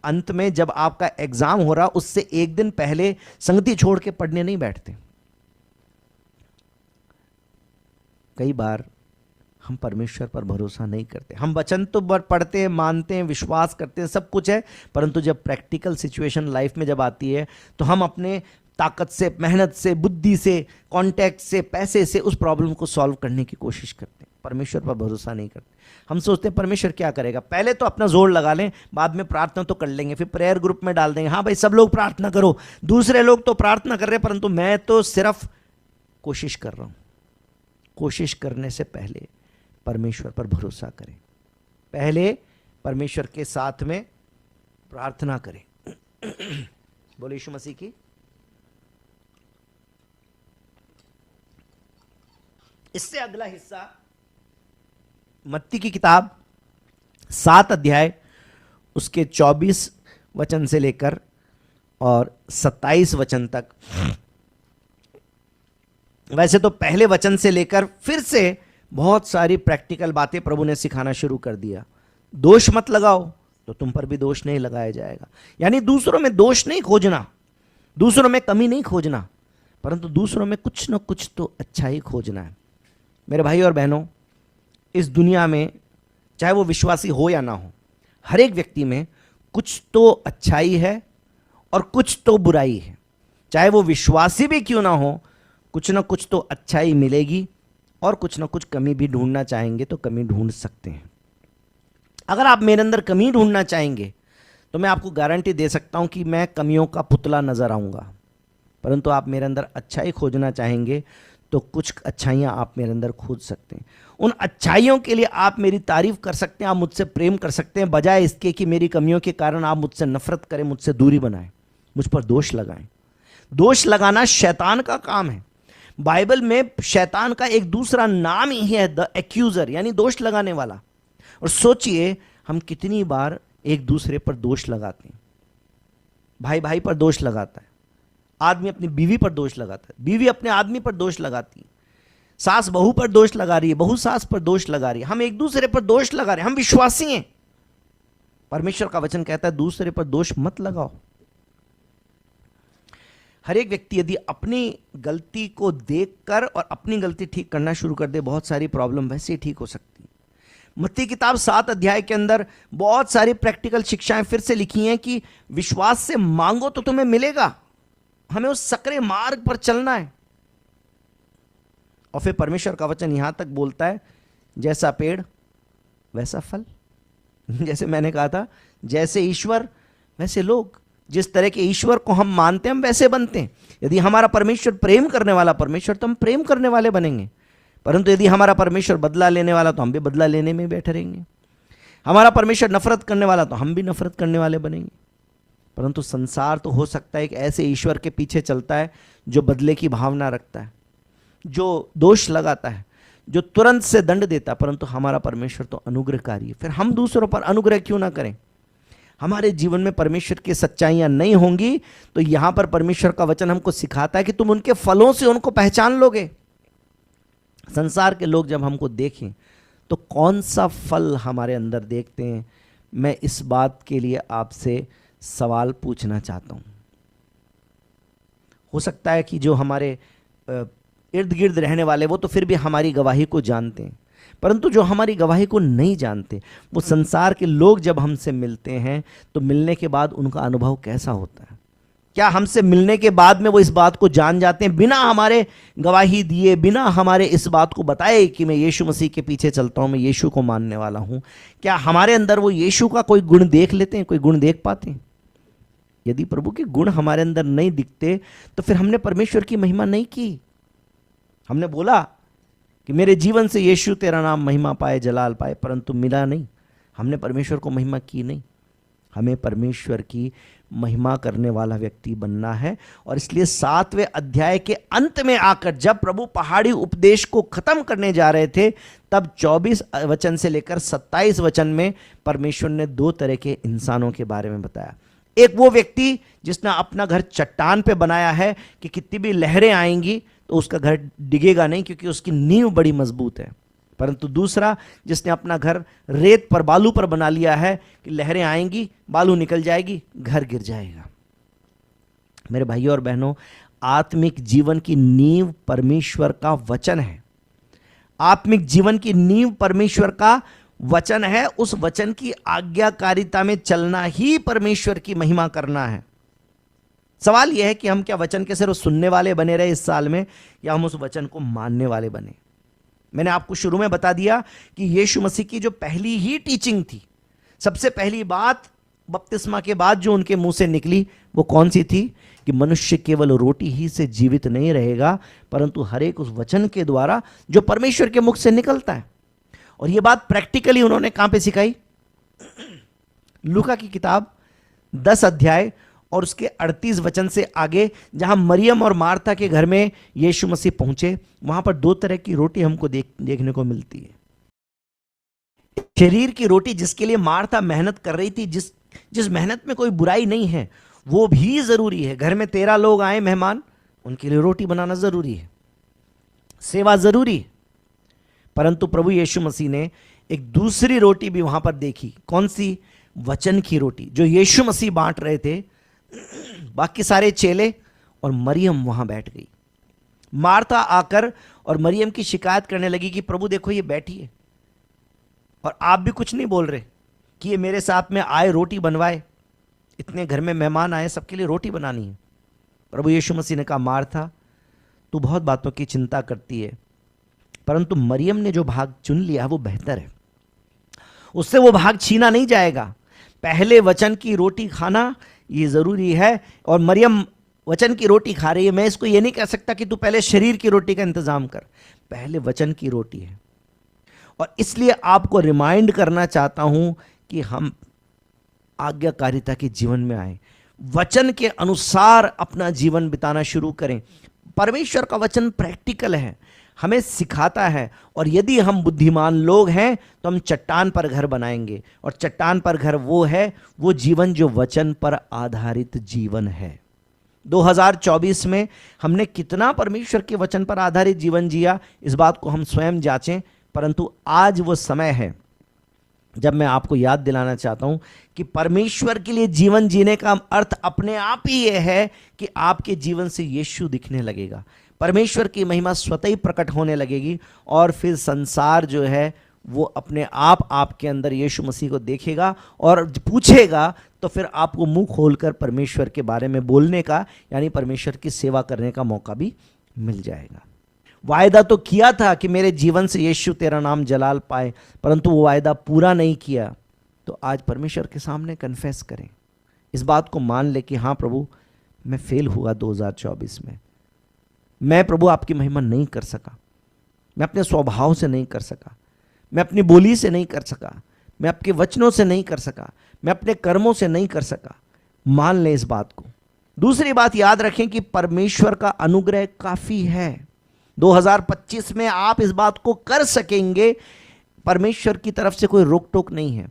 अंत में जब आपका एग्जाम हो रहा उससे 1 दिन पहले संगति छोड़ के पढ़ने नहीं बैठते। कई बार हम परमेश्वर पर भरोसा नहीं करते। हम वचन तो पढ़ते हैं, मानते हैं, विश्वास करते हैं, सब कुछ है, परंतु जब प्रैक्टिकल सिचुएशन लाइफ में जब आती है तो हम अपने ताकत से, मेहनत से, बुद्धि से, कॉन्टैक्ट से, पैसे से उस प्रॉब्लम को सॉल्व करने की कोशिश करते हैं। परमेश्वर पर भरोसा नहीं करते। हम सोचते हैं परमेश्वर क्या करेगा, पहले तो अपना जोर लगा लें, बाद में प्रार्थना तो कर लेंगे, फिर प्रेयर ग्रुप में डाल देंगे, हाँ भाई सब लोग प्रार्थना करो, दूसरे लोग तो प्रार्थना कर रहे हैं परंतु मैं तो सिर्फ कोशिश कर रहा हूं। कोशिश करने से पहले परमेश्वर पर भरोसा करें। पहले परमेश्वर के साथ में प्रार्थना करें। बोले यीशु मसीह की। इससे अगला हिस्सा मत्ती की किताब 7 अध्याय उसके 24 वचन से लेकर और 27 वचन तक। वैसे तो पहले वचन से लेकर फिर से बहुत सारी प्रैक्टिकल बातें प्रभु ने सिखाना शुरू कर दिया। दोष मत लगाओ तो तुम पर भी दोष नहीं लगाया जाएगा। यानी दूसरों में दोष नहीं खोजना, दूसरों में कमी नहीं खोजना, परंतु दूसरों में कुछ न कुछ तो अच्छा ही खोजना है। मेरे भाई और बहनों, इस दुनिया में चाहे वो विश्वासी हो या ना हो, हर एक व्यक्ति में कुछ तो अच्छाई है और कुछ तो बुराई है। चाहे वो विश्वासी भी क्यों ना हो, कुछ ना कुछ तो अच्छाई मिलेगी और कुछ ना कुछ कमी भी ढूंढना चाहेंगे तो कमी ढूंढ सकते हैं। अगर आप मेरे अंदर कमी ढूंढना चाहेंगे तो मैं आपको गारंटी दे सकता हूं कि मैं कमियों का पुतला नजर आऊंगा। परंतु आप मेरे अंदर अच्छाई खोजना चाहेंगे तो कुछ अच्छाइयां आप मेरे अंदर खोज सकते हैं। उन अच्छाइयों के लिए आप मेरी तारीफ कर सकते हैं, आप मुझसे प्रेम कर सकते हैं, बजाय इसके कि मेरी कमियों के कारण आप मुझसे नफरत करें, मुझसे दूरी बनाएं, मुझ पर दोष लगाएं। दोष लगाना शैतान का काम है। बाइबल में शैतान का एक दूसरा नाम ही है द एक्यूजर, यानी दोष लगाने वाला। और सोचिए हम कितनी बार एक दूसरे पर दोष लगाते हैं। भाई भाई पर दोष लगाता है, आदमी अपनी बीवी पर दोष लगाता है, बीवी अपने आदमी पर दोष लगाती है, सास बहू पर दोष लगा रही है, बहू सास पर दोष लगा रही है, हम एक दूसरे पर दोष लगा रहे हैं। हम विश्वासी हैं। परमेश्वर का वचन कहता है दूसरे पर दोष मत लगाओ। हर एक व्यक्ति यदि अपनी गलती को देखकर और अपनी गलती ठीक करना शुरू कर दे, बहुत सारी प्रॉब्लम वैसे ही ठीक हो सकती है। मत्ती किताब 7 अध्याय के अंदर बहुत सारी प्रैक्टिकल शिक्षाएं फिर से लिखी हैं कि विश्वास से मांगो तो तुम्हें मिलेगा। हमें उस सकरे मार्ग पर चलना है। और फिर परमेश्वर का वचन यहां तक बोलता है, जैसा पेड़ वैसा फल। जैसे मैंने कहा था, जैसे ईश्वर वैसे लोग। जिस तरह के ईश्वर को हम मानते हैं हम वैसे बनते हैं। यदि हमारा परमेश्वर प्रेम करने वाला परमेश्वर तो हम प्रेम करने वाले बनेंगे। परंतु यदि हमारा परमेश्वर बदला लेने वाला तो हम भी बदला लेने में बैठे रहेंगे। हमारा परमेश्वर नफरत करने वाला तो हम भी नफरत करने वाले बनेंगे। परंतु संसार तो हो सकता है एक ऐसे ईश्वर के पीछे चलता है जो बदले की भावना रखता है, जो दोष लगाता है, जो तुरंत से दंड देता है। परंतु हमारा परमेश्वर तो अनुग्रहकारी है। फिर हम दूसरों पर अनुग्रह क्यों ना करें? हमारे जीवन में परमेश्वर की सच्चाइयां नहीं होंगी तो यहां पर परमेश्वर का वचन हमको सिखाता है कि तुम उनके फलों से उनको पहचान लोगे। संसार के लोग जब हमको देखें तो कौन सा फल हमारे अंदर देखते हैं? मैं इस बात के लिए आपसे सवाल पूछना चाहता हूं। हो सकता है कि जो हमारे इर्द गिर्द रहने वाले वो तो फिर भी हमारी गवाही को जानते हैं, परंतु जो हमारी गवाही को नहीं जानते, वो संसार के लोग जब हमसे मिलते हैं तो मिलने के बाद उनका अनुभव कैसा होता है? क्या हमसे मिलने के बाद में वो इस बात को जान जाते हैं बिना हमारे गवाही दिए, बिना हमारे इस बात को बताए कि मैं यीशु मसीह के पीछे चलता हूं, मैं यीशु को मानने वाला हूं? क्या हमारे अंदर वो यीशु का कोई गुण देख लेते हैं, कोई गुण देख पाते हैं? यदि प्रभु के गुण हमारे अंदर नहीं दिखते तो फिर हमने परमेश्वर की महिमा नहीं की। हमने बोला कि मेरे जीवन से यीशु तेरा नाम महिमा पाए, जलाल पाए, परंतु मिला नहीं। हमने परमेश्वर को महिमा की नहीं। हमें परमेश्वर की महिमा करने वाला व्यक्ति बनना है। और इसलिए 7वें अध्याय के अंत में आकर जब प्रभु पहाड़ी उपदेश को खत्म करने जा रहे थे, तब 24 वचन से लेकर 27 वचन में परमेश्वर ने 2 तरह के इंसानों के बारे में बताया। एक वो व्यक्ति जिसने अपना घर चट्टान पे बनाया है कि कितनी भी लहरें आएंगी तो उसका घर डिगेगा नहीं, क्योंकि उसकी नींव बड़ी मजबूत है। परंतु दूसरा जिसने अपना घर रेत पर, बालू पर बना लिया है कि लहरें आएंगी, बालू निकल जाएगी, घर गिर जाएगा। मेरे भाइयों और बहनों, आत्मिक जीवन की नींव परमेश्वर का वचन है। आत्मिक जीवन की नींव परमेश्वर का वचन है। उस वचन की आज्ञाकारिता में चलना ही परमेश्वर की महिमा करना है। सवाल यह है कि हम क्या वचन के सिर्फ सुनने वाले बने रहे इस साल में, या हम उस वचन को मानने वाले बने। मैंने आपको शुरू में बता दिया कि यीशु मसीह की जो पहली ही टीचिंग थी, सबसे पहली बात बपतिस्मा के बाद जो उनके मुंह से निकली वो कौन सी थी? कि मनुष्य केवल रोटी ही से जीवित नहीं रहेगा, परंतु हर एक उस वचन के द्वारा जो परमेश्वर के मुख से निकलता है। और ये बात प्रैक्टिकली उन्होंने कहां पे सिखाई? लूका की किताब 10 अध्याय और उसके 38 वचन से आगे, जहां मरियम और मार्था के घर में यीशु मसीह पहुंचे, वहां पर 2 तरह की रोटी हमको देखने को मिलती है। शरीर की रोटी जिसके लिए मार्था मेहनत कर रही थी, जिस मेहनत में कोई बुराई नहीं है, वो भी जरूरी है। घर में 13 लोग आए मेहमान, उनके लिए रोटी बनाना जरूरी है, सेवा जरूरी है। परंतु प्रभु यीशु मसीह ने एक दूसरी रोटी भी वहां पर देखी। कौन सी? वचन की रोटी, जो यीशु मसीह बांट रहे थे। बाकी सारे चेले और मरियम वहां बैठ गई। मार्था आकर और मरियम की शिकायत करने लगी कि प्रभु देखो ये बैठी है और आप भी कुछ नहीं बोल रहे कि ये मेरे साथ में आए रोटी बनवाए। इतने घर में मेहमान आए, सबके लिए रोटी बनानी है। प्रभु यीशु मसीह ने कहा, मार्था तू बहुत बातों की चिंता करती है, परंतु मरियम ने जो भाग चुन लिया वो बेहतर है, उससे वो भाग छीना नहीं जाएगा। पहले वचन की रोटी खाना ये जरूरी है, और मरियम वचन की रोटी खा रही है। मैं इसको ये नहीं कह सकता कि तू पहले शरीर की रोटी का इंतजाम कर, पहले वचन की रोटी है। और इसलिए आपको रिमाइंड करना चाहता हूं कि हम आज्ञाकारिता के जीवन में आए, वचन के अनुसार अपना जीवन बिताना शुरू करें। परमेश्वर का वचन प्रैक्टिकल है, हमें सिखाता है। और यदि हम बुद्धिमान लोग हैं तो हम चट्टान पर घर बनाएंगे, और चट्टान पर घर वो है, वो जीवन जो वचन पर आधारित जीवन है। 2024 में हमने कितना परमेश्वर के वचन पर आधारित जीवन जिया, इस बात को हम स्वयं जांचें। परंतु आज वो समय है जब मैं आपको याद दिलाना चाहता हूं कि परमेश्वर के लिए जीवन जीने का अर्थ अपने आप ही यह है कि आपके जीवन से यीशु दिखने लगेगा, परमेश्वर की महिमा स्वतः ही प्रकट होने लगेगी, और फिर संसार जो है वो अपने आप आपके अंदर यीशु मसीह को देखेगा और पूछेगा, तो फिर आपको मुंह खोलकर परमेश्वर के बारे में बोलने का, यानी परमेश्वर की सेवा करने का मौका भी मिल जाएगा। वायदा तो किया था कि मेरे जीवन से यीशु तेरा नाम जलाल पाए, परंतु वो वायदा पूरा नहीं किया। तो आज परमेश्वर के सामने कन्फेस करें, इस बात को मान ले कि हाँ प्रभु, मैं फेल हुआ 2024 में। मैं प्रभु आपकी महिमा नहीं कर सका, मैं अपने स्वभाव से नहीं कर सका, मैं अपनी बोली से नहीं कर सका, मैं आपके वचनों से नहीं कर सका, मैं अपने कर्मों से नहीं कर सका। मान लें इस बात को। दूसरी बात याद रखें कि परमेश्वर का अनुग्रह काफी है। 2025 में आप इस बात को कर सकेंगे, परमेश्वर की तरफ से कोई रोक टोक नहीं है।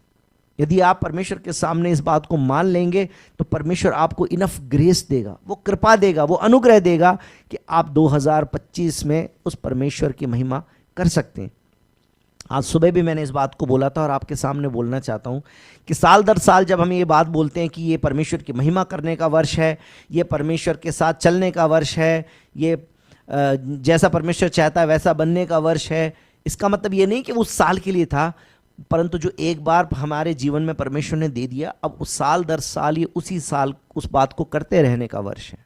यदि आप परमेश्वर के सामने इस बात को मान लेंगे तो परमेश्वर आपको इनफ ग्रेस देगा, वो कृपा देगा, वो अनुग्रह देगा कि आप 2025 में उस परमेश्वर की महिमा कर सकते हैं। आज सुबह भी मैंने इस बात को बोला था और आपके सामने बोलना चाहता हूं कि साल दर साल जब हम ये बात बोलते हैं कि ये परमेश्वर की महिमा करने का वर्ष है, ये परमेश्वर के साथ चलने का वर्ष है, ये जैसा परमेश्वर चाहता है वैसा बनने का वर्ष है, इसका मतलब ये नहीं कि वो उस साल के लिए था, परंतु जो एक बार हमारे जीवन में परमेश्वर ने दे दिया, अब उस साल दर साल ये उसी साल उस बात को करते रहने का वर्ष है,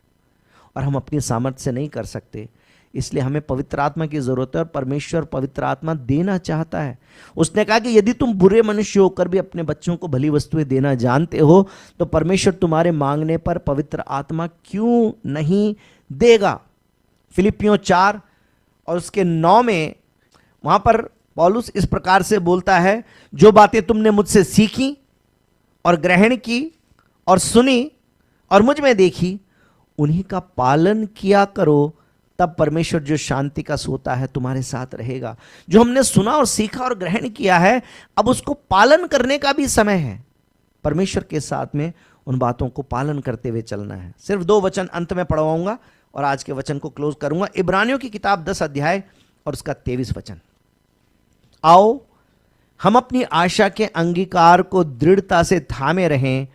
और हम अपनी सामर्थ्य से नहीं कर सकते। इसलिए हमें पवित्र आत्मा की जरूरत है, और परमेश्वर पवित्र आत्मा देना चाहता है। उसने कहा कि यदि तुम बुरे मनुष्य होकर भी अपने बच्चों को भली वस्तुएं देना जानते हो, तो परमेश्वर तुम्हारे मांगने पर पवित्र आत्मा क्यों नहीं देगा। फिलिपियों 4 और उसके 9 में वहां पर पौलुस इस प्रकार से बोलता है, जो बातें तुमने मुझसे सीखी और ग्रहण की और सुनी और मुझ में देखी, उन्हीं का पालन किया करो, तब परमेश्वर जो शांति का सोता है तुम्हारे साथ रहेगा। जो हमने सुना और सीखा और ग्रहण किया है, अब उसको पालन करने का भी समय है। परमेश्वर के साथ में उन बातों को पालन करते हुए चलना है। सिर्फ 2 वचन अंत में पढ़वाऊंगा और आज के वचन को क्लोज करूंगा। इब्रानियों की किताब 10 अध्याय और उसका 23 वचन। आओ हम अपनी आशा के अंगीकार को दृढ़ता से थामे रहें,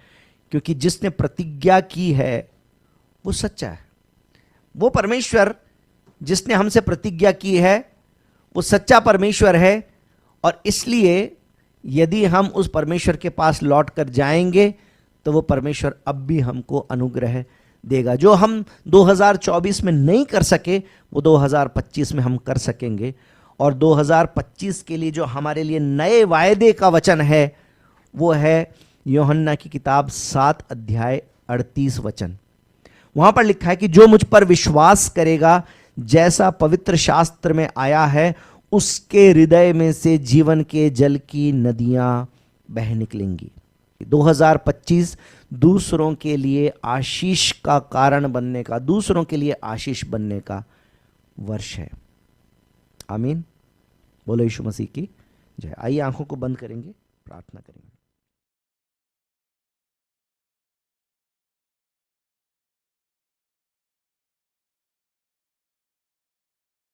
क्योंकि जिसने प्रतिज्ञा की है वो सच्चा है। वो परमेश्वर जिसने हमसे प्रतिज्ञा की है वो सच्चा परमेश्वर है, और इसलिए यदि हम उस परमेश्वर के पास लौट कर जाएंगे तो वो परमेश्वर अब भी हमको अनुग्रह देगा। जो हम 2024 में नहीं कर सके वो 2025 में हम कर सकेंगे। और 2025 के लिए जो हमारे लिए नए वायदे का वचन है वो है यूहन्ना की किताब 7 अध्याय 38 वचन। वहां पर लिखा है कि जो मुझ पर विश्वास करेगा, जैसा पवित्र शास्त्र में आया है, उसके हृदय में से जीवन के जल की नदियां बह निकलेंगी। 2025 दूसरों के लिए आशीष का कारण बनने का, दूसरों के लिए आशीष बनने का वर्ष है। आमीन। बोलो यीशु मसीह की जय। आइए आंखों को बंद करेंगे, प्रार्थना करेंगे।